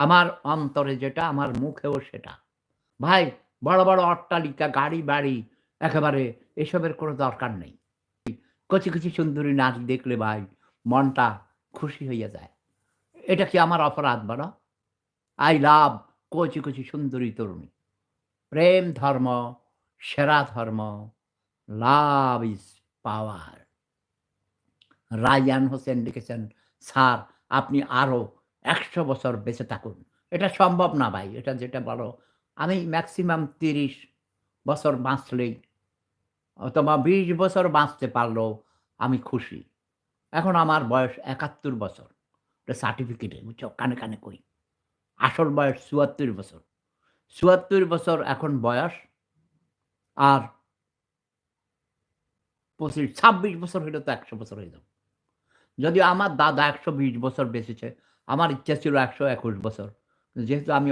আমার অন্তরে যেটা, আমার মুখেও সেটা। ভাই বড়, বড় অট্টালিকা, গাড়ি-বাড়ি একেবারে এসবের কোনো দরকার নেই। কচি, কচি সুন্দরী নারী দেখলে ভাই মনটা খুশি হইয়া যায়। এটা কি আমার অপরাধ বলো? I love কচি, কচি সুন্দরী তরুণী। প্রেম ধর্ম, সেরা ধর্ম, love is power. Raihan Hossain লিখেছেন, "স্যার আপনি আরো ১০০ বছর বেঁচে থাকুন।" এটা সম্ভব না ভাই। এটা যেটা বলো, আমি ম্যাক্সিমাম ৩০ বছর বাঁচলেই অথবা ২০ বছর বাঁচতে পারলেও আমি খুশি। এখন আমার বয়স ৭১ বছর। এটা সার্টিফিকেটে বুঝছো? কানে, কানে কই। আসল বয়স ৭৪ বছর। ৭৪ বছর এখন বয়স। আর ২৫, ২৬ বছর হইলে তো ১০০ বছর হয়ে যাবে। যদিও আমার দাদা ১২০ বছর বেঁচেছে। আমার ইচ্ছা ছিল ১২১ বছর। যেহেতু আমি